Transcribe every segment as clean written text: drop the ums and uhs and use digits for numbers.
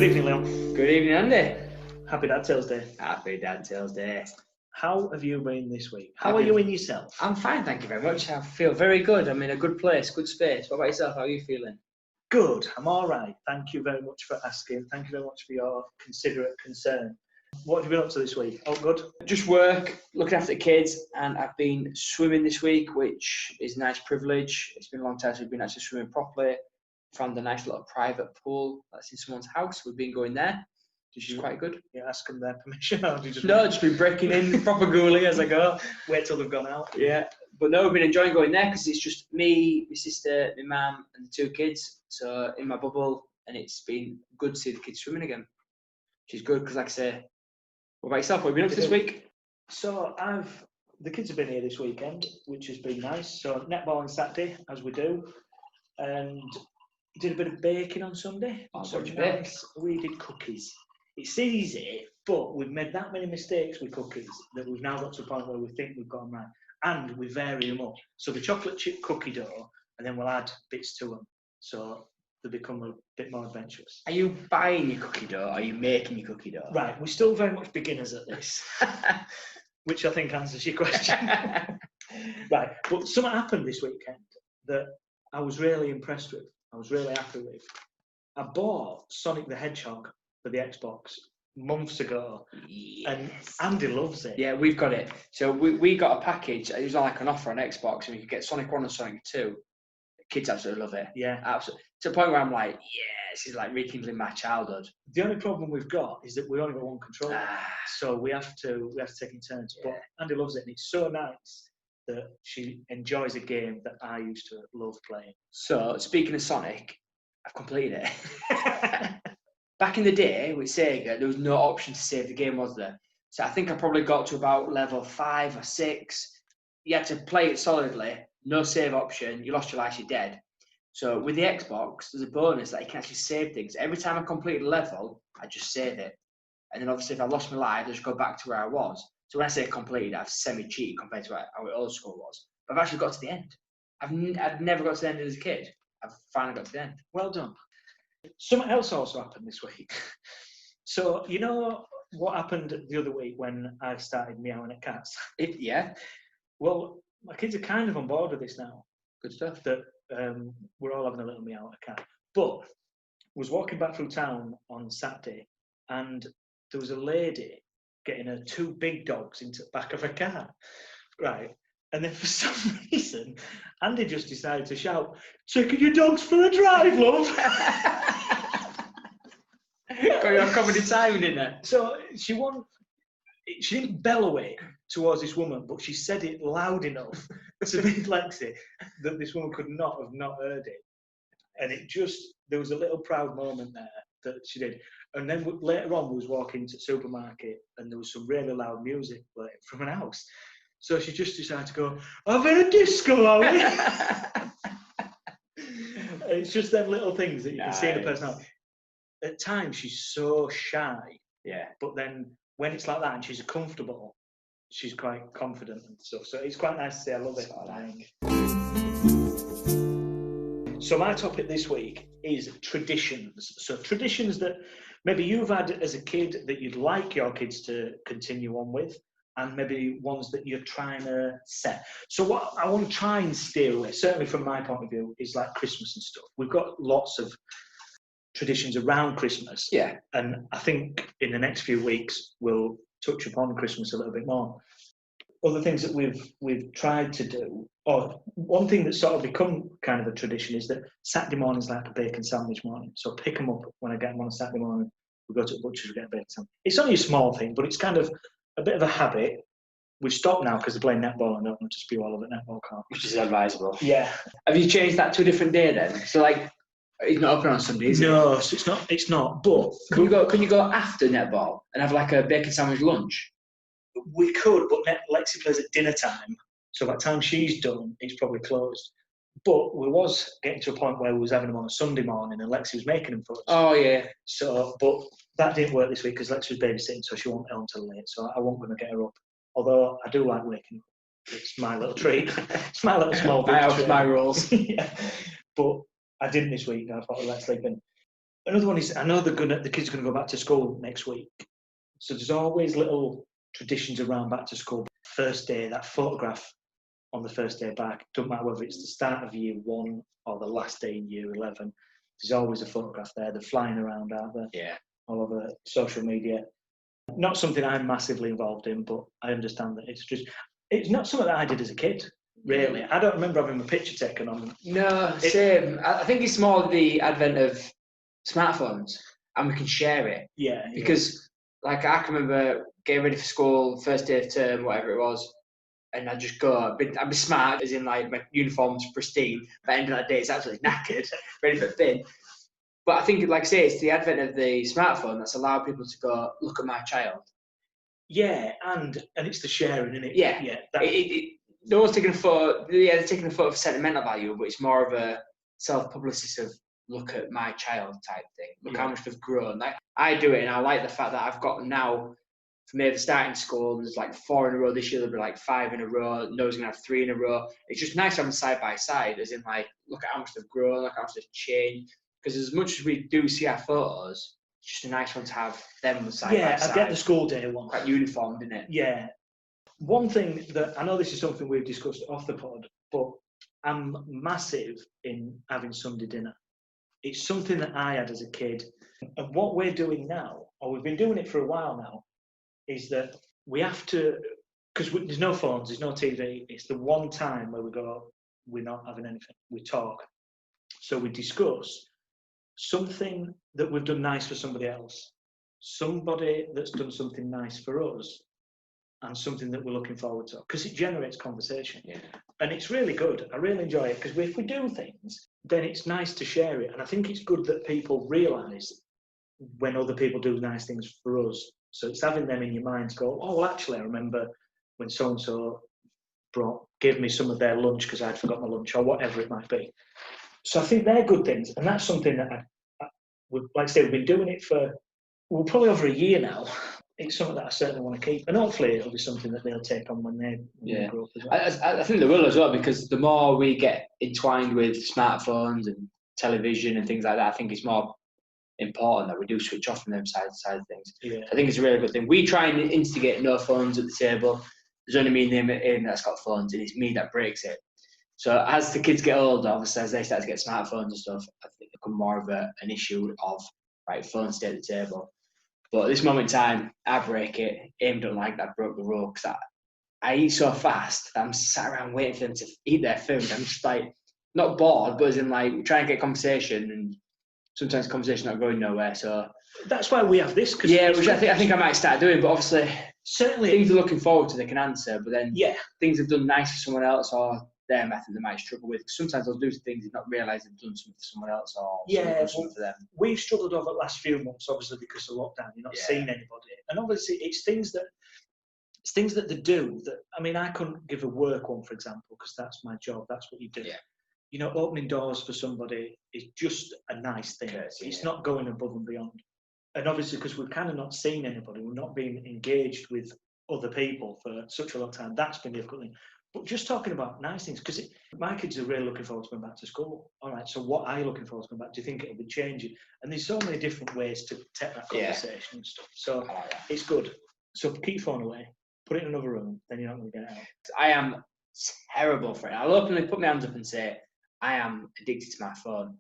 Good evening, Leon. Good evening, Andy. Happy Dad Tales Day. Happy Dad Tales Day. How have you been this week? How are you in yourself? I'm fine, thank you very much. I feel very good. I'm in a good place, good space. What about yourself? How are you feeling? Good. I'm all right. Thank you very much for asking. Thank you very much for your considerate concern. What have you been up to this week? Oh, good. Just work, looking after the kids, and I've been swimming this week, which is a nice privilege. It's been a long time since we've been actually swimming properly. Found a nice little private pool that's in someone's house. We've been going there, which is quite good. You ask them their permission, or do you just... No, just been breaking in, proper ghoulie as I go. Wait till they've gone out. Yeah, but no, we've been enjoying going there because it's just me, my sister, my mum, and the two kids. So in my bubble, and it's been good to see the kids swimming again, which is good because, like I say, what about yourself? What have you been up to this week? So the kids have been here this weekend, which has been nice. So netball on Saturday, as we do, and did a bit of baking on Sunday. Oh, so what'd you bake? We did cookies. It's easy, but we've made that many mistakes with cookies that we've now got to a point where we think we've got them right, and we vary them up. So the chocolate chip cookie dough, and then we'll add bits to them, so they become a bit more adventurous. Are you buying your cookie dough? Or are you making your cookie dough? Right, we're still very much beginners at this, which I think answers your question. Right, but something happened this weekend that I was really impressed with. I was really happy with. I bought Sonic the Hedgehog for the Xbox months ago, and Andy loves it. Yeah, we've got it. So we got a package. It was like an offer on Xbox, and you could get Sonic 1 and Sonic 2. The kids absolutely love it. Yeah. Absolutely. To the point where I'm like, yeah, this is like rekindling my childhood. The only problem we've got is that we only got one controller, so we have to take in turns. Yeah. But Andy loves it, and it's so nice that she enjoys a game that I used to love playing. So, speaking of Sonic, I've completed it. Back in the day with Sega, there was no option to save the game, was there? So I think I probably got to about level 5 or 6. You had to play it solidly, no save option. You lost your life, you're dead. So with the Xbox, there's a bonus that you can actually save things. Every time I complete a level, I just save it. And then obviously if I lost my life, I just go back to where I was. So when I say completed, I've semi-cheated compared to how it old school was. But I've actually got to the end. I've never got to the end as a kid. I've finally got to the end. Well done. Something else also happened this week. So, you know what happened the other week when I started meowing at cats? Yeah. Well, my kids are kind of on board with this now. Good stuff. That we're all having a little meow at a cat. But I was walking back through town on Saturday, and there was a lady getting her 2 big dogs into the back of a car. Right. And then for some reason, Andy just decided to shout, "Taking your dogs for a drive, love." Got your comedy timing in there. So she didn't bellow it towards this woman, but she said it loud enough to make Lexi that this woman could not have not heard it. And there was a little proud moment there that she did. And then later on, we was walking to the supermarket, and there was some really loud music playing from an house. So she just decided to go, "I'm in a disco, are we?" It's just them little things that you can see in a personality. At times, she's so shy. Yeah. But then when it's like that and she's comfortable, she's quite confident and stuff. So it's quite nice to see. I love it. So my topic this week is traditions. So traditions that maybe you've had as a kid that you'd like your kids to continue on with, and maybe ones that you're trying to set. So what I want to try and steer away, certainly from my point of view, is like Christmas and stuff. We've got lots of traditions around Christmas. Yeah. And I think in the next few weeks, we'll touch upon Christmas a little bit more. Other things that we've tried to do, or one thing that's sort of become kind of a tradition, is that Saturday morning's like a bacon sandwich morning. So pick them up when I get them on a Saturday morning. We go to the butcher's, we get a bacon sandwich. It's only a small thing, but it's kind of a bit of a habit. We've stopped now because they're playing netball and I don't want to spew all of it netball court. Which is advisable. Yeah. Have you changed that to a different day then? So like, it's not open on Sunday, is it? No, so it's not. But can you go after netball and have like a bacon sandwich lunch? We could, but Lexi plays at dinner time, so by the time she's done, it's probably closed. But we was getting to a point where we was having them on a Sunday morning, and Lexi was making them for us. Oh yeah. So, but that didn't work this week because Lexi was babysitting, so she won't be home till late. So I wasn't going to get her up. Although I do like waking up. It's my little treat. It's my little small. My house, my rules. Yeah. But I didn't this week. I thought, let's sleep in. Another one is, I know the kids are going to go back to school next week. So there's always little traditions around back to school. First day, that photograph on the first day back, doesn't matter whether it's the start of year 1 or the last day in year 11, there's always a photograph there. They're flying around, aren't they? Yeah. All over social media. Not something I'm massively involved in, but I understand that it's not something that I did as a kid, really. I don't remember having a picture taken on them. No, same. I think it's more the advent of smartphones, and we can share it. Yeah. Because, like, I can remember getting ready for school, first day of term, whatever it was, and I'd just go, I'd be smart, as in, like, my uniform's pristine. By the end of that day, it's absolutely knackered, ready for bin. But I think, like I say, it's the advent of the smartphone that's allowed people to go, look at my child. Yeah, and it's the sharing, isn't it? Yeah. No one's taking a photo. Yeah, they're taking a photo for sentimental value, but it's more of a self-publicity of look at my child type thing. Look how much they've grown. Like, I do it, and I like the fact that I've got now, for me, they're starting school, and there's like 4 in a row this year. There'll be like 5 in a row. Noah's gonna have 3 in a row. It's just nice having side by side, as in, like, look at how much they've grown, look how much they've changed. Because as much as we do see our photos, it's just a nice one to have them side by side. Yeah, I get the school day one. Quite uniformed, isn't it? Yeah. One thing that, I know this is something we've discussed off the pod, but I'm massive in having Sunday dinner. It's something that I had as a kid. And what we're doing now, or we've been doing it for a while now, is that we have to, because there's no phones, there's no TV, it's the one time where we go, we're not having anything, we talk. So we discuss something that we've done nice for somebody else, somebody that's done something nice for us, and something that we're looking forward to, because it generates conversation. Yeah. And it's really good. I really enjoy it, because if we do things, then it's nice to share it. And I think it's good that people realise when other people do nice things for us. So it's having them in your mind to go, oh, well, actually, I remember when so-and-so gave me some of their lunch because I'd forgot my lunch, or whatever it might be. So I think they're good things. And that's something that, like I say, we've been doing it for, well, probably over a year now. It's something that I certainly want to keep, and hopefully it'll be something that they'll take on when they grow up as well. I think they will as well, because the more we get entwined with smartphones and television and things like that, I think it's more important that we do switch off from them side of things. Yeah. I think it's a really good thing. We try and instigate no phones at the table. There's only me and him that's got phones, and it's me that breaks it. So as the kids get older, obviously, as they start to get smartphones and stuff, I think it becomes more of an issue of, right, phones stay at the table. But at this moment in time, I break it. Aim don't like that, I broke the rule, because I eat so fast that I'm sat around waiting for them to eat their food. I'm just like, not bored, but as in, like, trying to get conversation, and sometimes conversation not going nowhere. So that's why we have this. Yeah, which I think I might start doing. But obviously, certainly things they're looking forward to, they can answer. But then, yeah, things they've done nice for someone else or them, I think they might struggle with. Sometimes they'll do things and not realise they've done something for someone else, or something for them. We've struggled over the last few months, obviously, because of lockdown. You're not seeing anybody, and obviously it's things that they do. That, I mean, I couldn't give a work one, for example, because that's my job. That's what you do. Yeah. You know, opening doors for somebody is just a nice thing. It's not going above and beyond. And obviously, because we've kind of not seen anybody, we're not being engaged with other people for such a long time. That's been difficult. But just talking about nice things, because my kids are really looking forward to going back to school. All right, so what are you looking forward to going back? Do you think it'll be changing? And there's so many different ways to take that conversation and stuff. So it's good. So keep your phone away, put it in another room, then you're not going to get it out. I am terrible for it. I'll openly put my hands up and say, I am addicted to my phone.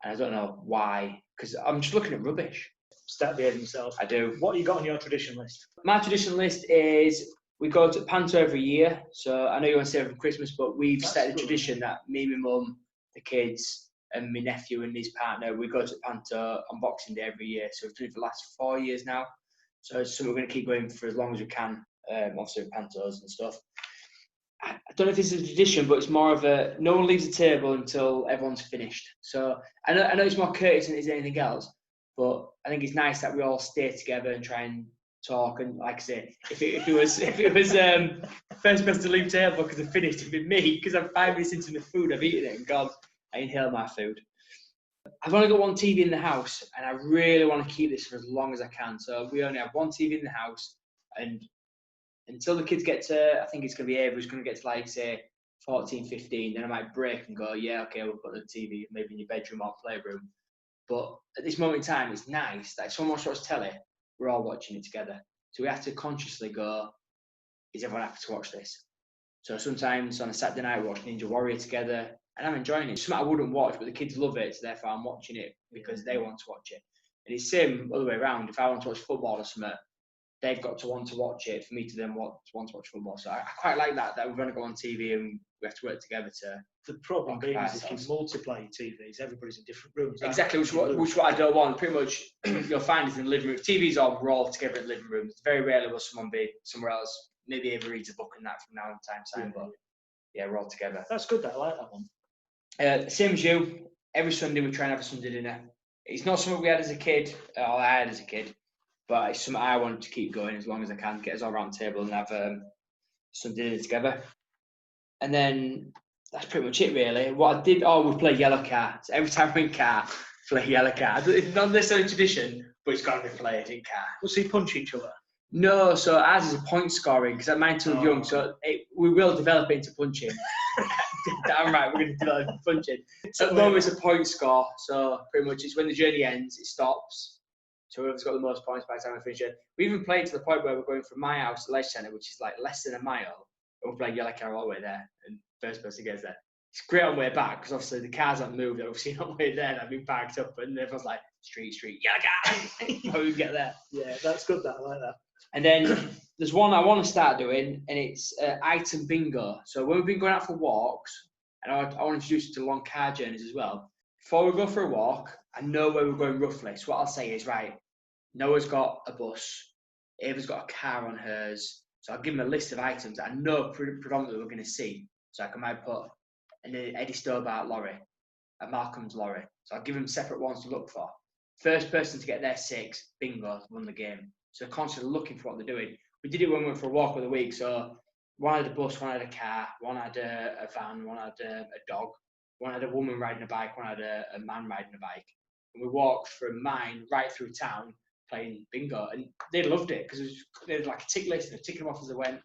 And I don't know why, because I'm just looking at rubbish. Start behaving yourself. I do. What have you got on your tradition list? My tradition list is, we go to Panto every year. So I know you want to say for Christmas, but we've set a tradition that me, my mum, the kids, and my nephew and his partner, we go to Panto on Boxing Day every year. So we've done it for the last 4 years now. So it's something we're going to keep going for as long as we can, obviously with Pantos and stuff. I don't know if this is a tradition, but it's more of a, no one leaves the table until everyone's finished. So I know it's more courteous than it is anything else, but I think it's nice that we all stay together and try and talk. And like I say, if it was first person to leave the table because I finished, it'd be me, because I'm 5 minutes into the food, I've eaten it and gone, I inhale my food. I've only got one TV in the house, and I really want to keep this for as long as I can. So we only have one TV in the house, and until the kids get to, I think it's going to be Avery's going to get to, like, say, 14, 15, then I might break and go, yeah, okay, we'll put the TV maybe in your bedroom or playroom. But at this moment in time, it's nice that if someone wants to watch telly, we're all watching it together. So we have to consciously go, is everyone happy to watch this? So sometimes on a Saturday night, we watch Ninja Warrior together, and I'm enjoying it. It's something I wouldn't watch, but the kids love it, so therefore I'm watching it because they want to watch it. And it's the same other way around. If I want to watch football or something, they've got to want to watch it for me to then want to watch football. So I quite like that we're going to go on TV and we have to work together to. The problem being is if you multiply your TVs, everybody's in different rooms. Exactly, which what I don't want. Pretty much you'll find is in the living room. TVs are all together in the living room. It's very rarely will someone be somewhere else. Maybe Ava reads a book and that from now on time to time, but yeah, we're all together. That's good. I like that one. Same as you. Every Sunday we try and have a Sunday dinner. It's not something we had as a kid, or I had as a kid, but it's something I want to keep going as long as I can. Get us all around the table and have Sunday dinner together. And then that's pretty much it, really. What I did, we play yellow card. So every time we're in car, play yellow card. It's not necessarily tradition, but it's got to be played in car. Well, so you punch each other? No, so ours is a point scoring because mine's too young, so we will develop it into punching. Damn right, we're going to develop into punching. At the moment, it's a point score, so pretty much it's when the journey ends, it stops. So whoever's got the most points by the time we finish it. We even played to the point where we're going from my house to Leisure Centre, which is like less than a mile, and we're playing yellow car all the way there, and first person gets there. It's great on the way back because obviously the cars haven't moved. Obviously on the way there, they've been parked up, and everyone's like street, yellow car. How we get there? Yeah, that's good. I like that. And then there's one I want to start doing, and it's item bingo. So when we've been going out for walks, and I want to introduce you to long car journeys as well. Before we go for a walk, I know where we're going roughly. So what I'll say is, right, Noah's got a bus, Ava's got a car on hers. So I'll give him a list of items that I know predominantly we're going to see. So I might put an Eddie Stobart lorry, a Malcolm's lorry. So I'll give him separate ones to look for. First person to get their 6, bingo, won the game. So constantly looking for what they're doing. We did it when we went for a walk of the week. So one had a bus, one had a car, one had a van, one had a dog, one had a woman riding a bike, one had a man riding a bike. And we walked from mine right through town playing bingo. And they loved it because they had like a tick list and tick them off as they went.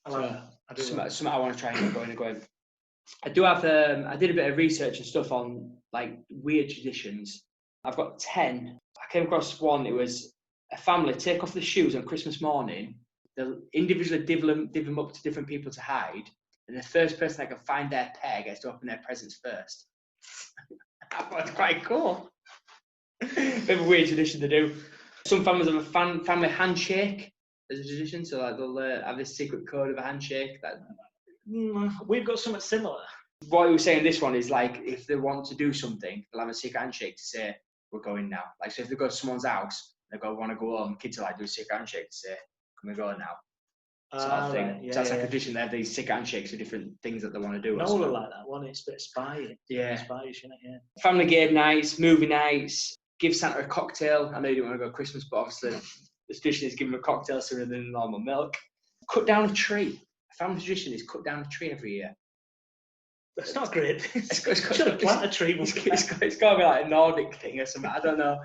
Something I want to try and go in. I do have, I did a bit of research and stuff on like weird traditions. I've got 10. I came across one, it was a family take off the shoes on Christmas morning. They'll individually div them up to different people to hide. And the first person that can find their pair gets to open their presents first. That's quite cool. Bit of a weird tradition to do. Some families have a family handshake as a tradition. So like they'll have this secret code of a handshake. We've got something similar. What you were saying, this one is like if they want to do something, they'll have a secret handshake to say, we're going now. Like, so if they go to someone's house, they want to go home, kids are like, do a secret handshake to say, can we go now? Sort of thing. Right, yeah, so that's like a tradition. They have these secret handshakes for different things that they want to do. No one like that one. It's a bit spy. Yeah. Spyish, isn't it? Yeah. Family game nights, movie nights, give Santa a cocktail. I know you don't want to go Christmas, but obviously the tradition is give him a cocktail sooner than normal milk. Cut down a tree. A family tradition is cut down a tree every year. That's not great. It's should have planted a tree. It's got to be like a Nordic thing or something. I don't know.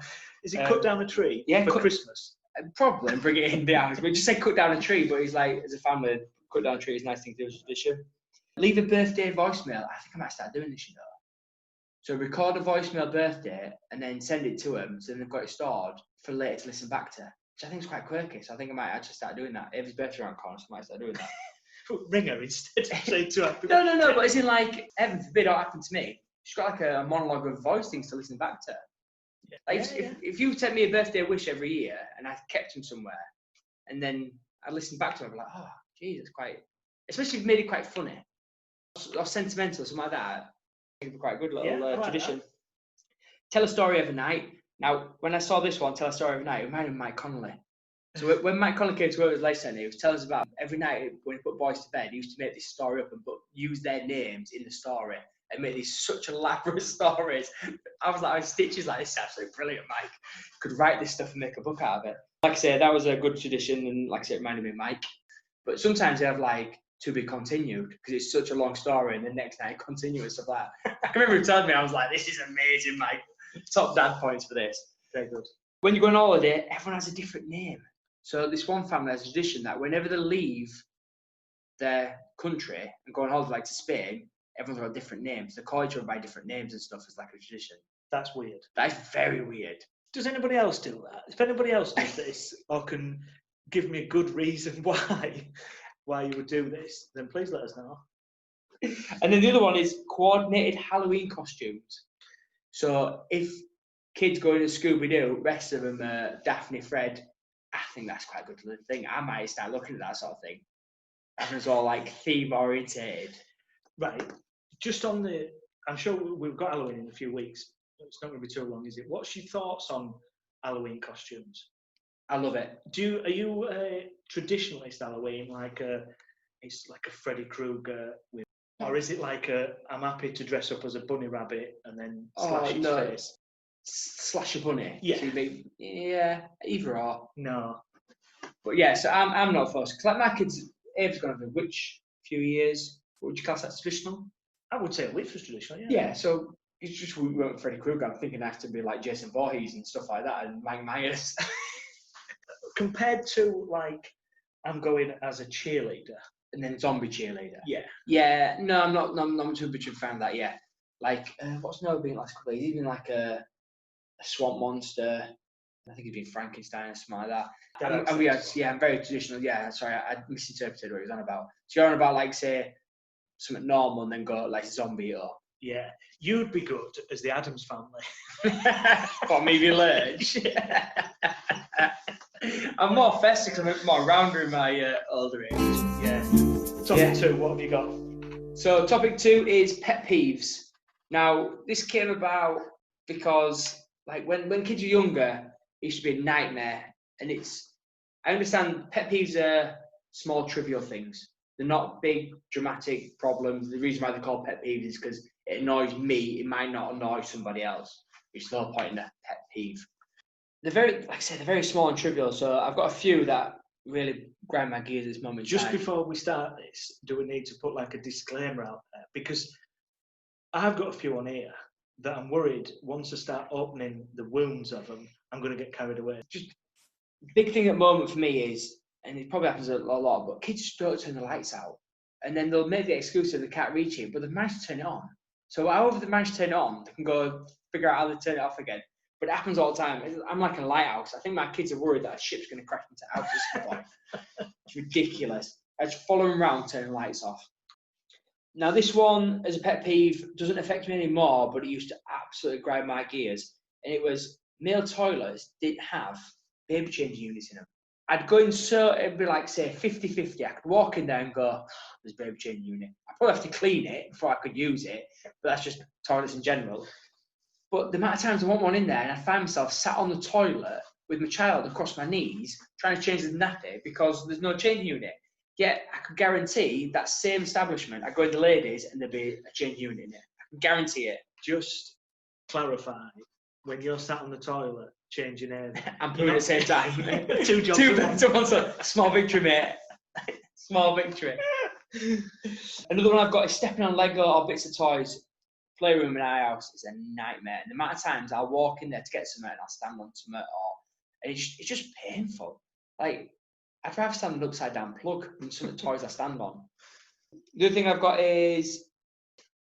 Is it cut down a tree for Christmas? Probably, and bring it in the house. We just say cut down a tree, but he's like, as a family, cut down a tree is a nice thing to do as a tradition. Leave a birthday voicemail. I think I might start doing this, you know. So record a voicemail birthday and then send it to them, so then they've got it stored for later to listen back to, which I think is quite quirky. So I think I might actually start doing that. Ava's birthday around corner, so I might start doing that. Ring her instead. No, but it's in like, heaven forbid, it'll happen to me. She's got like a monologue of voice things to listen back to. Yeah. Like if you sent me a birthday wish every year and I kept them somewhere, and then I listened back to them, I'd be like, oh, geez, it's quite, especially if you made it quite funny or sentimental, something like that. I think it'd be quite a good little tradition. That. Tell a story every night. Now, when I saw this one, tell a story every night, it reminded me of Mike Connolly. So when Mike Connolly came to work with Leisure Centre, he was telling us about every night when he put boys to bed, he used to make this story up and use their names in the story and make these such elaborate stories. I was like, Stitches like, this is absolutely brilliant, Mike. Could write this stuff and make a book out of it. Like I said, that was a good tradition, and like I said, it reminded me of Mike. But sometimes they have like to be continued because it's such a long story, and the next night continue and stuff like that. I can remember him telling me, I was like, this is amazing, Mike. Top dad points for this. Very good. When you go on holiday, everyone has a different name. So this one family has a tradition that whenever they leave their country and go on holiday, like to Spain, everyone's got different names. They call each other by different names and stuff as like a tradition. That's weird. That is very weird. Does anybody else do that? If anybody else does this or can give me a good reason why you would do this, then please let us know. And then the other one is coordinated Halloween costumes. So if kids go into Scooby-Doo, rest of them are Daphne, Fred, I think that's quite a good thing. I might start looking at that sort of thing. Having us all like theme orientated. Right. Just on the, I'm sure we've got Halloween in a few weeks. It's not going to be too long, is it? What's your thoughts on Halloween costumes? I love it. Are you a traditionalist Halloween, it's like a Freddy Krueger with, or is it like I'm happy to dress up as a bunny rabbit and then slash his face? Slash a bunny. Yeah. So yeah, either or. No. But yeah, so I'm not fussed. Because like my kids, Abe's gone over which few years. What would you class that traditional? I would say a which was traditional, yeah. Yeah, so it's just we went with Freddy Krueger. I'm thinking I have to be like Jason Voorhees and stuff like that and Mike Myers. Compared to like, I'm going as a cheerleader. And then zombie cheerleader. Yeah. Yeah, no, I'm not too much of a fan of that, yeah. Like, what's Noah been last couple of years? He's been like a swamp monster. I think he's been Frankenstein or something like that. I'm very traditional. Yeah, sorry, I misinterpreted what he was on about. So you're on about, like, say, something normal and then go, like, zombie or... Yeah, you'd be good as the Addams Family. What, maybe Lurch? I'm more festive because I'm more rounder in my older age. Yeah. Topic 2, what have you got? So topic 2 is pet peeves. Now, this came about because, like, when kids were younger, it used to be a nightmare. And I understand pet peeves are small, trivial things. They're not big, dramatic problems. The reason why they're called pet peeves is because it annoys me. It might not annoy somebody else. Which is the whole point in a pet peeve. They're very, like I said, they're very small and trivial. So I've got a few that really grind my gears at this moment. Just before we start this, do we need to put like a disclaimer out there? Because I've got a few on here that I'm worried once I start opening the wounds of them, I'm going to get carried away. Just big thing at the moment for me is, and it probably happens a lot, but kids just don't turn the lights out. And then they'll make the excuse that they can't reach it, but they've managed to turn it on. So however they manage to turn it on, they can go figure out how to turn it off again. But it happens all the time. I'm like a lighthouse. I think my kids are worried that a ship's going to crash into outer space. It's ridiculous. I just follow them around, turning lights off. Now, this one, as a pet peeve, doesn't affect me anymore, but it used to absolutely grind my gears. And it was male toilets didn't have baby changing units in them. I'd go in, so it'd be like, say, 50-50. I could walk in there and go, there's a baby changing unit. I'd probably have to clean it before I could use it, but that's just toilets in general. But the amount of times I want one in there and I find myself sat on the toilet with my child across my knees trying to change the nappy because there's no changing unit. Yet I could guarantee that same establishment, I go in the ladies and there'd be a changing unit in it. I can guarantee it. Just clarify, when you're sat on the toilet changing air and pooing at the same time. Two jobs at once. Small victory, mate. Small victory. Another one I've got is stepping on Lego or bits of toys. Playroom in our house is a nightmare. And the amount of times I'll walk in there to get something and I'll stand on something and it's just painful. Like, I'd rather stand on an upside down plug than some of the toys I stand on. The other thing I've got is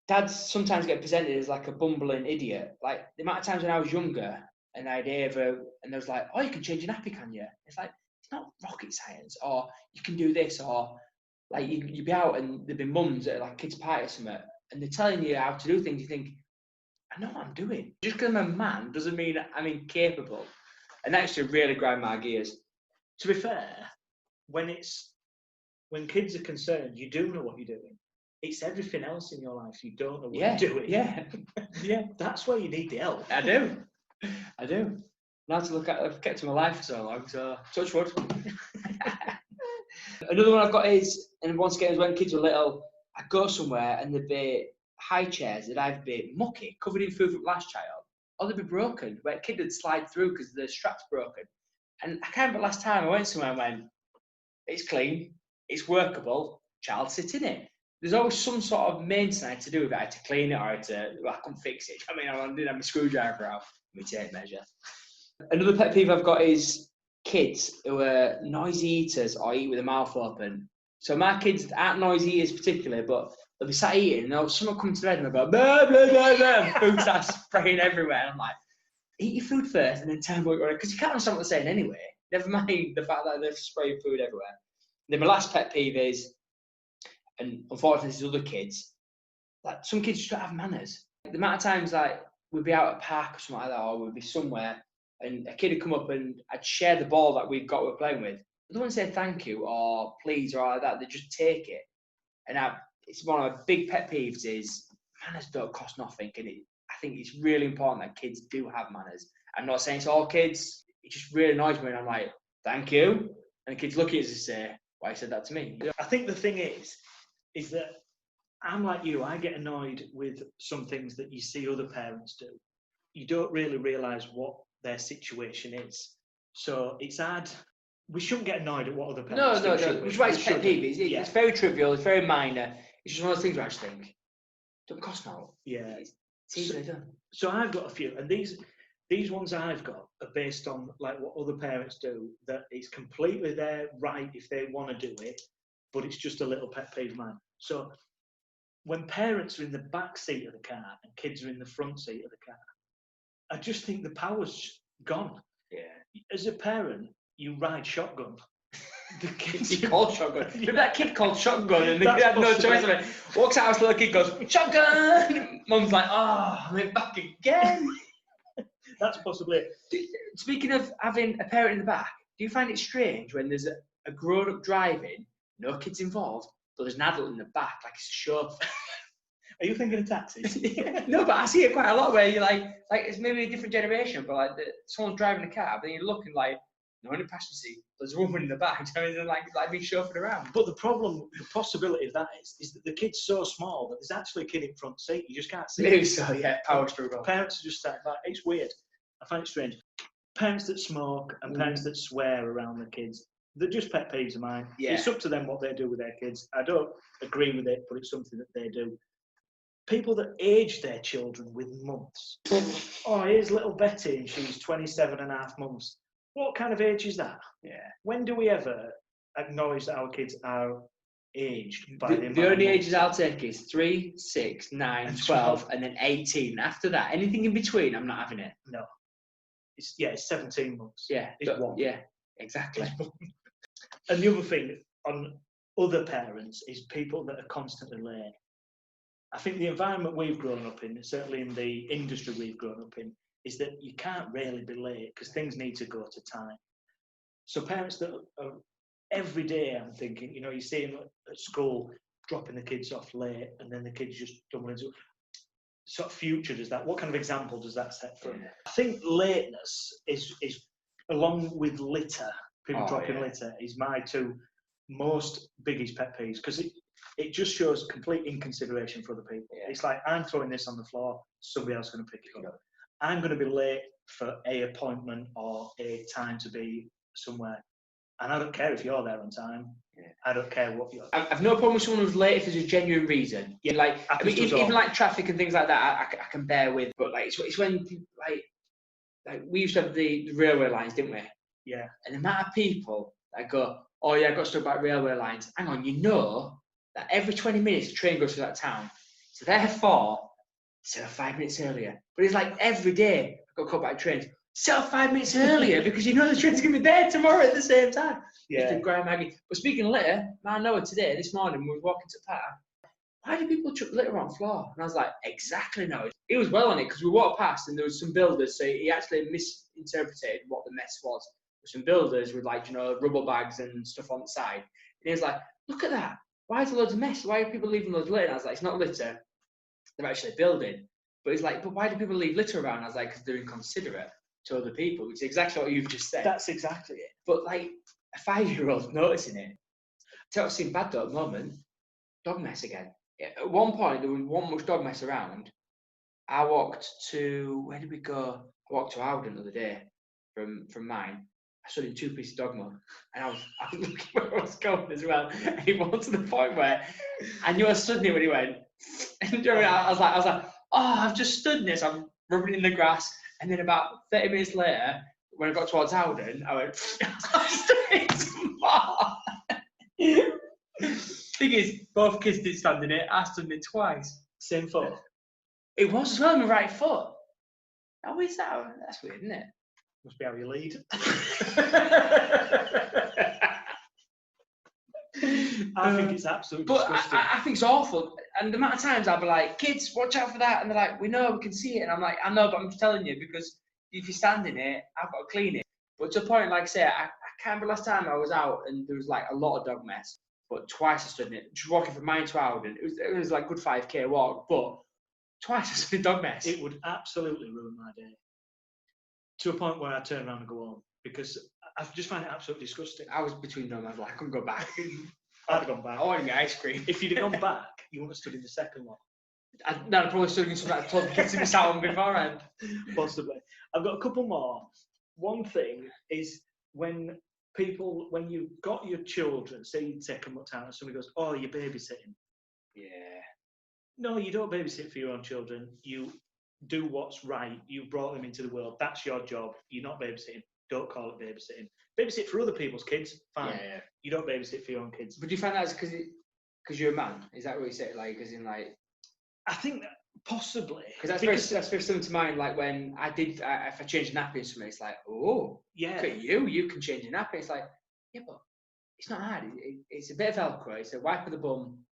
dads sometimes get presented as like a bumbling idiot. Like, the amount of times when I was younger and I'd ever, and they was like, oh, you can change your nappy, can you? It's like, it's not rocket science, or you can do this, or like you'd be out and there'd be mums at like kids' party or something, and they're telling you how to do things. You think, I know what I'm doing. Just because I'm a man doesn't mean I'm incapable. And that actually really grind my gears. To be fair, when kids are concerned, you do know what you're doing. It's everything else in your life you don't know what you're doing. Yeah. That's where you need the help. I do. Now to look at, I've kept to my life for so long, so touch wood. Another one I've got is, and once again, when kids were little, I'd go somewhere and there'd be high chairs that I'd be mucky, covered in food from last child, or they'd be broken, where a kid would slide through because the strap's broken. And I can't remember last time I went somewhere and went, it's clean, it's workable, child sit in it. There's always some sort of maintenance I had to do with it. I had to clean it or I couldn't fix it. I mean, I didn't have my screwdriver out. Let me tape measure. Another pet peeve I've got is kids who are noisy eaters or eat with their mouth open. So my kids aren't noisy eaters particularly, but they'll be sat eating, and someone come to bed and they'll go, blah, blah, blah, blah, and food starts spraying everywhere. And I'm like, eat your food first and then tell me what you want, because you can't understand what they're saying anyway. Never mind the fact that they're spraying food everywhere. And then my last pet peeve is, and unfortunately there's other kids, like some kids just don't have manners. The amount of times like we'd be out at a park or something like that, or we'd be somewhere and a kid would come up and I'd share the ball that we're playing with. They don't say thank you or please or like that, they just take it. And it's one of my big pet peeves is manners don't cost nothing, and I think it's really important that kids do have manners. I'm not saying it's all kids, it just really annoys me when I'm like, thank you, and the kids look at us and say, why you said that to me? I think the thing is that I'm like you, I get annoyed with some things that you see other parents do. You don't really realise what their situation is. So it's hard. We shouldn't get annoyed at what other parents do. No. Which is why it's pet peeve. It's very trivial, it's very minor. It's just one of those things where I just think, don't cost no. Yeah. It's easily done. So I've got a few, and these ones I've got are based on like what other parents do, that it's completely their right if they want to do it, but it's just a little pet peeve of mine. So when parents are in the back seat of the car and kids are in the front seat of the car, I just think the power's gone. Yeah. As a parent, you ride shotgun. The kids You call shotgun. Maybe that kid called shotgun and the kid had no choice of it. Walks out, the little kid goes, shotgun! Mum's like, oh, I'm back again. That's possibly it. Speaking of having a parent in the back, do you find it strange when there's a grown-up driving, no kids involved, but there's an adult in the back, like it's a chauffeur? Are you thinking of taxis? No, but I see it quite a lot where you're like it's maybe a different generation, but like someone's driving a car, but then you're looking like, no, in the passenger seat, there's a woman in the back, I mean, like being chauffeured around. But the possibility of that is that the kid's so small that there's actually a kid in front seat, you just can't see Maybe it. so, yeah, power struggle. Parents are just sat back, it's weird. I find it strange. Parents that smoke and parents that swear around the kids, they're just pet peeves of mine. Yeah. It's up to them what they do with their kids. I don't agree with it, but it's something that they do. People that age their children with months. Oh, here's little Betty and she's 27 and a half months. What kind of age is that? Yeah. When do we ever acknowledge that our kids are aged by the only ages I'll take is 3, 6, 9, and 12, and then 18. After that, anything in between, I'm not having it. No. It's 17 months. Yeah. It's one. Yeah, exactly. And the other thing on other parents is people that are constantly late. I think the environment we've grown up in, certainly in the industry we've grown up in, is that you can't really be late because things need to go to time. So parents that are every day, I'm thinking, you see them at school dropping the kids off late and then the kids just stumbling into sort of future does that. What kind of example does that set for? Yeah. I think lateness is along with litter, people dropping litter, is my two most biggest pet peeves because it just shows complete inconsideration for other people. Yeah. It's like, I'm throwing this on the floor, somebody else is going to pick it up. I'm going to be late for a appointment or a time to be somewhere. And I don't care if you're there on time. Yeah. I don't care what you're. I've no problem with someone who's late if there's a genuine reason. Yeah, like I mean, even like traffic and things like that, I can bear with. But like it's when like we used to have the railway lines, didn't we? Yeah. And the amount of people that go, oh yeah, I got stuck by railway lines. Hang on, you know that every 20 minutes a train goes through that town. So therefore, set up 5 minutes earlier. But it's like every day I got caught by trains. Set up 5 minutes earlier because you know the train's going to be there tomorrow at the same time. Yeah. Grind Maggie. But speaking of litter, I know today, this morning, we were walking to the park. Why do people chuck litter on the floor? And I was like, exactly no. He was well on it because we walked past and there was some builders, so he actually misinterpreted what the mess was. There were some builders with rubber bags and stuff on the side. And he was like, look at that. Why is there loads of mess? Why are people leaving loads of litter? And I was like, it's not litter. They're actually building. But he's like, but why do people leave litter around? I was like, because they're inconsiderate to other people, which is exactly what you've just said. That's exactly it. But like a 5-year-old noticing it. Tell us in bad though at the moment, dog mess again. At one point there was one much dog mess around. I walked to, where did we go? I walked to Howden the other day from mine. I stood in 2 pieces of dog mud and I was looking where I was going as well. And he went to the point where I knew I stood near when he went. And I was like, oh, I've just stood in this. I'm rubbing in the grass. And then about 30 minutes later, when I got towards Howden, I went, I'm stood in some more. Thing is, both kids did stand in it. I stood in it twice. Same foot. It was as well on my right foot. How is that? That's weird, isn't it? Must be how you lead. I think it's absolutely disgusting. I think it's awful. And the amount of times I'll be like, kids, watch out for that. And they're like, we know, we can see it. And I'm like, I know, but I'm just telling you because if you stand in it, I've got to clean it. But to a point, like I say, I can't remember last time I was out and there was like a lot of dog mess. But twice I stood in it, just walking from mine to Howden. It was like a good 5k walk, but twice I stood in dog mess. It would absolutely ruin my day. To a point where I turn around and go home because I just find it absolutely disgusting. I was between them. I was like, I couldn't go back. I'd have gone back. I wanted ice cream. If you'd have gone back, you wouldn't have stood in the second one. I'd probably stood in something I told the kids to miss out on beforehand. Possibly. I've got a couple more. One thing is when you've got your children, say you take them out and somebody goes, oh, you're babysitting. Yeah. No, you don't babysit for your own children. You do what's right. You brought them into the world. That's your job. You're not babysitting. Don't call it babysitting. Babysit for other people's kids, fine. Yeah. You don't babysit for your own kids. But do you find that's because you're a man? Is that what you say? Like, as in, like, I think that possibly because that's very similar to mine. Like when if I change a nappy or something, it's like, oh, yeah, look at you can change a nappy. It's like, yeah, but it's not hard. It's a bit of Velcro. It's a wipe of the bum.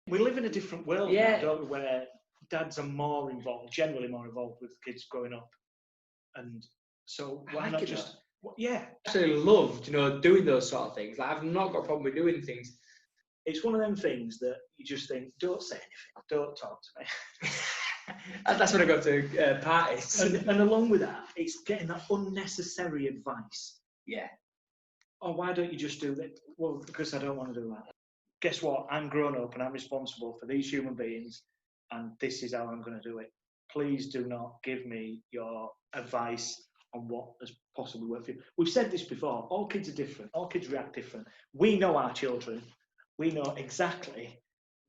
We live in a different world now, don't we, where dads are more involved, generally more involved with kids growing up, and so why not just yeah? I absolutely loved doing those sort of things. Like I've not got a problem with doing things. It's one of them things that you just think, don't say anything, don't talk to me. And that's when I go to parties. And along with that, it's getting that unnecessary advice. Yeah. Oh, why don't you just do that? Well, because I don't want to do that. Guess what? I'm grown up and I'm responsible for these human beings, and this is how I'm going to do it. Please do not give me your advice on what has possibly worked for you. We've said this before. All kids are different. All kids react different. We know our children. We know exactly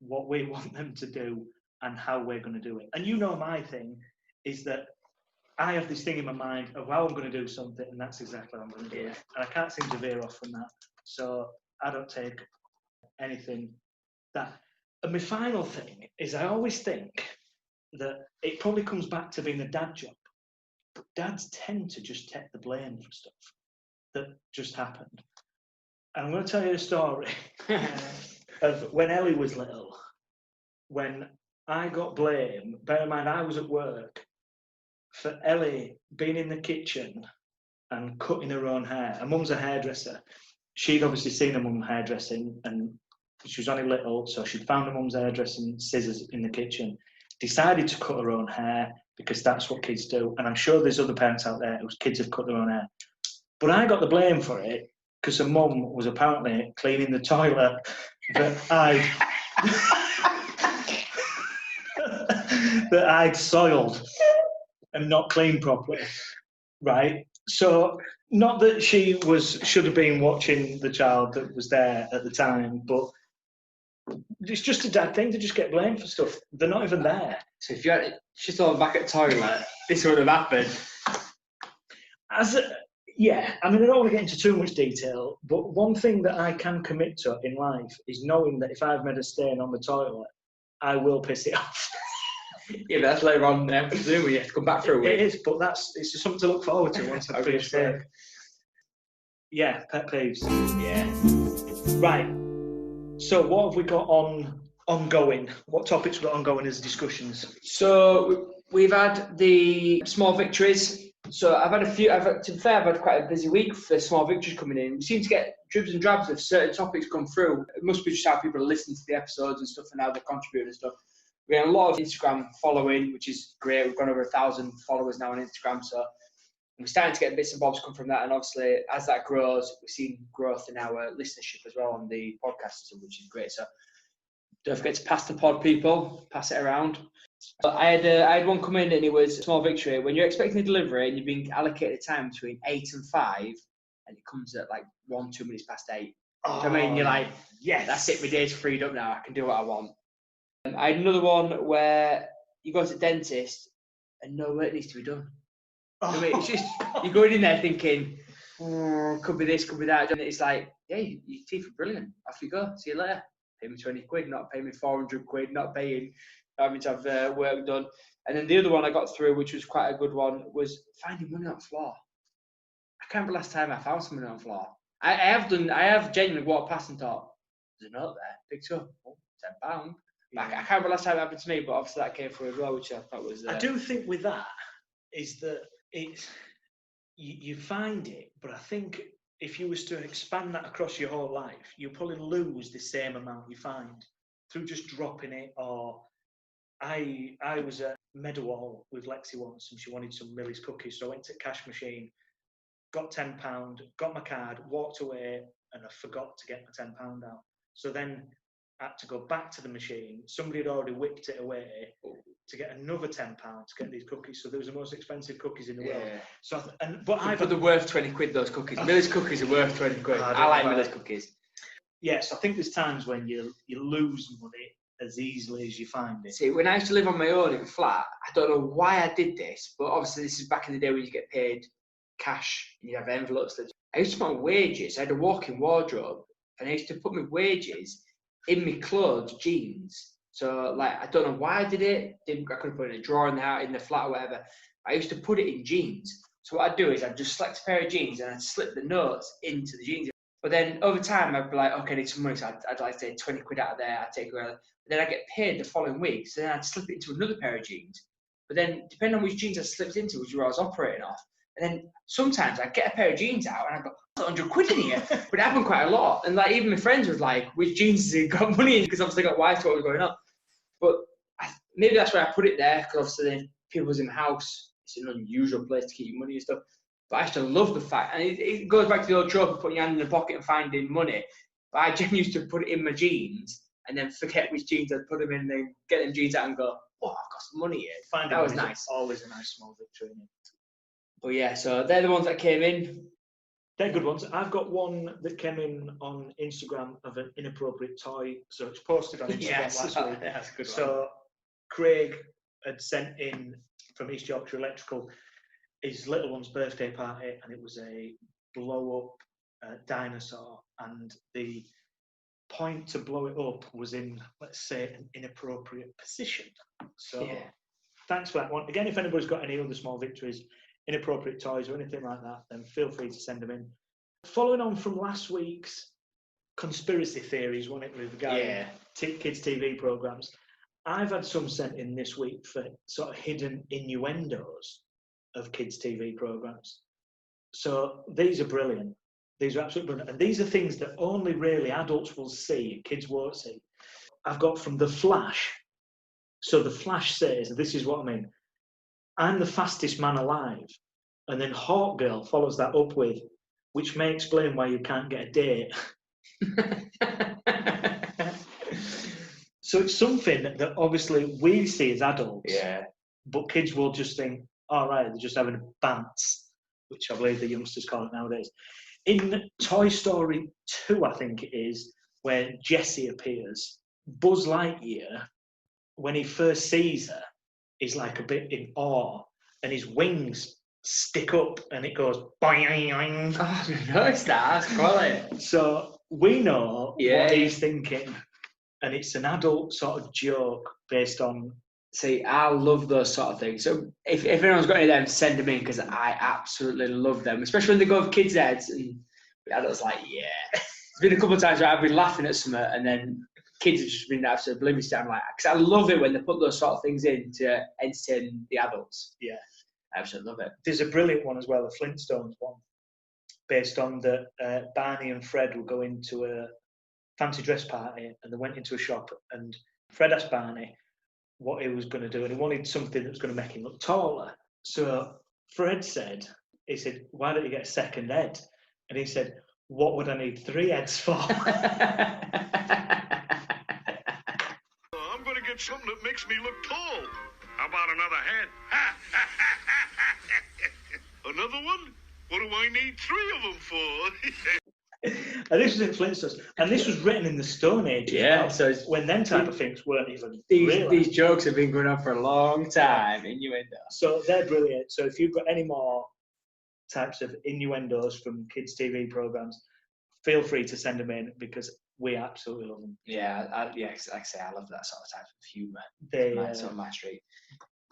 what we want them to do and how we're going to do it. And my thing is that I have this thing in my mind of how I'm going to do something, and that's exactly how I'm going to do it. And I can't seem to veer off from that. So I don't take anything that. And my final thing is I always think that it probably comes back to being a dad job. But dads tend to just take the blame for stuff that just happened. And I'm going to tell you a story of when Ellie was little, when I got blame. Bear in mind, I was at work for Ellie being in the kitchen and cutting her own hair. Her mum's a hairdresser. She'd obviously seen her mum hairdressing and she was only little, so she'd found her mum's hairdressing scissors in the kitchen, decided to cut her own hair because that's what kids do. And I'm sure there's other parents out there whose kids have cut their own hair. But I got the blame for it because her mum was apparently cleaning the toilet that I'd soiled and not cleaned properly, right? So not that she should have been watching the child that was there at the time, but it's just a dad thing to just get blamed for stuff. They're not even there. So if she's all back at the toilet, this would have happened. Yeah, I mean, I don't want to get into too much detail, but one thing that I can commit to in life is knowing that if I've made a stain on the toilet, I will piss it off. Yeah, but that's later on, presumably you have to come back for a week. It is, but it's just something to look forward to once I've finished work. Yeah, pet peeves. Yeah. Right. So what have we got ongoing? What topics we got ongoing as discussions? So we've had the small victories. So I've had a few. To be fair, I've had quite a busy week for small victories coming in. We seem to get dribs and drabs of certain topics come through. It must be just how people are listening to the episodes and stuff, and how they're contributing and stuff. We have a lot of Instagram following, which is great. We've gone over 1,000 followers now on Instagram, so we're starting to get bits and bobs come from that. And obviously, as that grows, we're seeing growth in our listenership as well on the podcast, which is great. So don't forget to pass the pod, people. Pass it around. But I had one come in, and it was a small victory. When you're expecting a delivery and you've been allocated time between 8 and 5, and it comes at like 2 minutes past 8. Oh, Do you know what I mean? You're like, yes, that's it. My day's freed up now. I can do what I want. I had another one where you go to the dentist and no work needs to be done. You know what I mean? It's just, you're going in there thinking, could be this, could be that. And it's like, yeah, your teeth are brilliant. Off you go. See you later. pay me 20 quid, not pay me 400 quid, not paying, having to have work done. And then the other one I got through, which was quite a good one, was finding money on the floor. I can't remember the last time I found some money on the floor. I have genuinely walked past and thought, there's a note there, picked up, oh, £10. Yeah. I can't remember the last time it happened to me, but obviously that came through as well, which I thought was... I do think with that is that it's... You find it, but I think if you was to expand that across your whole life, you'll probably lose the same amount you find through just dropping it. Or I was at Meadowhall with Lexi once, and she wanted some Millie's cookies, so I went to the cash machine, got £10, got my card, walked away, and I forgot to get my £10 out. So then I had to go back to the machine. Somebody had already whipped it away to get another £10 to get these cookies. So they was the most expensive cookies in the world. So, but they're worth 20 quid. Those cookies, Millie's cookies are worth 20 quid. I like Millie's cookies. Yes, I think there's times when you lose money as easily as you find it. See, when I used to live on my own in a flat, I don't know why I did this, but obviously this is back in the day when you get paid cash and you have envelopes. I used to put my wages. I had a walk-in wardrobe, and I used to put my wages in my clothes, jeans. So, like, I don't know why I did it. I could have put it in a drawer in the flat or whatever. I used to put it in jeans. So what I'd do is I'd just select a pair of jeans and I'd slip the notes into the jeans. But then over time, I'd be like, okay, I need some money. So I'd like to take 20 quid out of there. I'd take it out. But then I'd get paid the following week. So then I'd slip it into another pair of jeans. But then, depending on which jeans I slipped into, which is where I was operating off. And then sometimes I'd get a pair of jeans out and I'd go, 100 quid in here. But it happened quite a lot. And like even my friends was like, which jeans has he got money in? Because obviously I got wise to what was going on. But maybe that's why I put it there, because obviously then people was in the house. It's an unusual place to keep your money and stuff. But I used to love the fact, and it goes back to the old trope of putting your hand in the pocket and finding money. But I genuinely used to put it in my jeans and then forget which jeans I'd put them in, and then get them jeans out and go, oh, I've got some money here. That was nice. Always a nice small victory. But yeah, so they're the ones that came in. They're good ones. I've got one that came in on Instagram of an inappropriate toy. So it's posted on Instagram last week. That's a good one. So Craig had sent in from East Yorkshire Electrical his little one's birthday party, and it was a blow-up dinosaur. And the point to blow it up was in, let's say, an inappropriate position. So thanks for that one. Again, if anybody's got any other small victories, inappropriate toys or anything like that, then feel free to send them in. Following on from last week's conspiracy theories, wasn't it, regarding kids' TV programmes, I've had some sent in this week for sort of hidden innuendos of kids' TV programmes. So these are brilliant. These are absolutely brilliant. And these are things that only really adults will see, kids won't see. I've got from The Flash. So The Flash says, this is what I mean, I'm the fastest man alive. And then Hawk Girl follows that up with, which may explain why you can't get a date. So it's something that obviously we see as adults, but kids will just think, all right, they're just having a bants, which I believe the youngsters call it nowadays. In Toy Story 2, I think it is, where Jessie appears, Buzz Lightyear, when he first sees her, is like a bit in awe, and his wings stick up and it goes boing. Oh, no, it's that's quality. So we know what he's thinking, and it's an adult sort of joke based on. See, I love those sort of things. So if anyone's got any of them, send them in, because I absolutely love them, especially when they go with kids' heads and the adults like, There's been a couple of times where I've been laughing at something and then kids have just been absolutely oblivious to it. I'm like, because I love it when they put those sort of things in to entertain the adults. Yeah. I absolutely love it. There's a brilliant one as well, the Flintstones one, based on the Barney and Fred were going to a fancy dress party, and they went into a shop, and Fred asked Barney what he was going to do, and he wanted something that was going to make him look taller. So Fred said, why don't you get a second head? And he said, what would I need 3 heads for? I'm going to get something that makes me look tall. How about another head? Another one? What do I need 3 of them for? And this was in Flintstones, and this was written in the Stone Age. Yeah, so when them type of things weren't even these jokes have been going on for a long time. Innuendo. So they're brilliant. So if you've got any more types of innuendos from kids' TV programs, feel free to send them in, because we absolutely love them. Yeah, like I say, I love that sort of type of humour. They Sort of my street.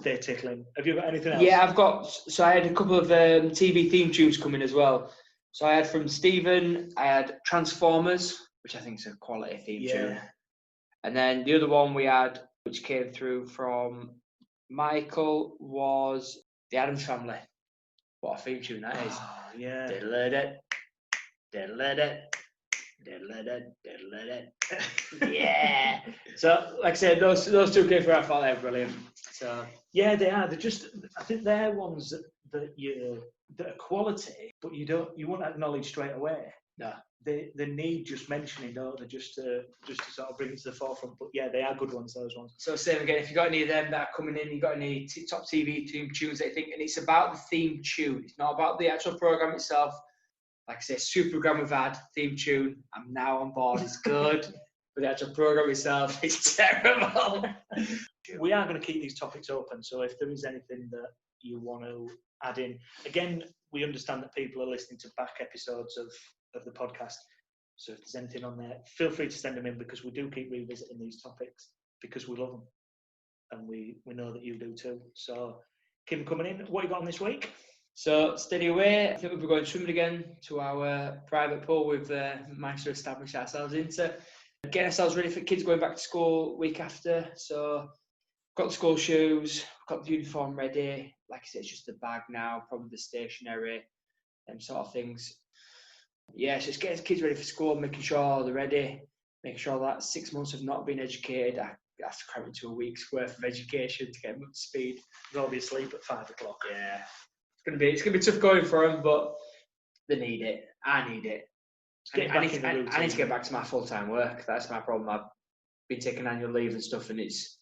they're tickling. Have you got anything else? Yeah, I've got. So I had a couple of TV theme tunes coming as well. So I had from Stephen, I had Transformers, which I think is a quality theme tune. And then the other one we had, which came through from Michael, was The Addams Family. What a theme tune that is. Oh, yeah. Diddle-a-dit, diddle-a-dit, diddle-a-dit, diddle-a-dit. Yeah. So, like I said, those two came through. I thought they were brilliant. So yeah, they are. They're just. I think they're ones that are quality, but you won't acknowledge straight away. no. They need just mentioning, don't they? Just to sort of bring it to the forefront. But yeah, they are good ones. Those ones. So same again. If you got any of them that are coming in, you got any top TV theme tunes that you think, and it's about the theme tune. It's not about the actual program itself. Like I say, super program we've had theme tune. I'm now on board. It's good. But the actual program itself is terrible. We are going to keep these topics open. So if there is anything that you want to add in, again, we understand that people are listening to back episodes of the podcast. So if there's anything on there, feel free to send them in, because we do keep revisiting these topics because we love them. And we know that you do too. So keep them coming in. What you got on this week? So steady away. I think we'll be going swimming again to our private pool we've managed to establish ourselves into. Getting ourselves ready for kids going back to school week after. So got the school shoes, got the uniform ready. Like I said, it's just the bag now, probably the stationery, them sort of things. Yeah, so it's getting kids ready for school, making sure they're ready, making sure that 6 months have not been educated. I have to cram into a week's worth of education to get them up to speed. They'll be asleep at 5 o'clock. Yeah, it's gonna be tough going for them, but they need it. I need it. I need to get back to my full-time work. That's my problem. I've been taking annual leave and stuff, and it's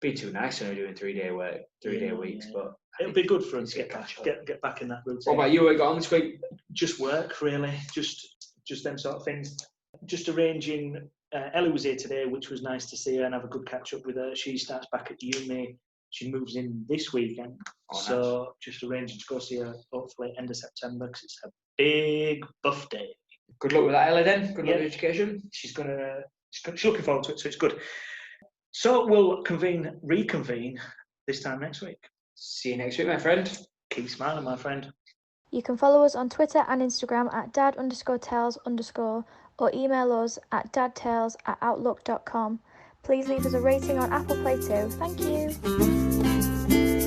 been too nice only doing 3-day work, 3-day weeks. But it'll be good for them to get back in that routine. What about you? What you got on this week? Just work, really. Just them sort of things. Just arranging. Ellie was here today, which was nice to see her and have a good catch up with her. She starts back at uni. She moves in this weekend. So nice. Just arranging to go see her hopefully end of September, because it's a big buff day. Good luck with that, Ellie, then. Good luck with education. She's looking forward to it, so it's good. So we'll reconvene this time next week. See you next week, my friend. Keep smiling, my friend. You can follow us on Twitter and Instagram at dad_tales_ or email us at dadtales@outlook.com. Please leave us a rating on Apple Play too. Thank you.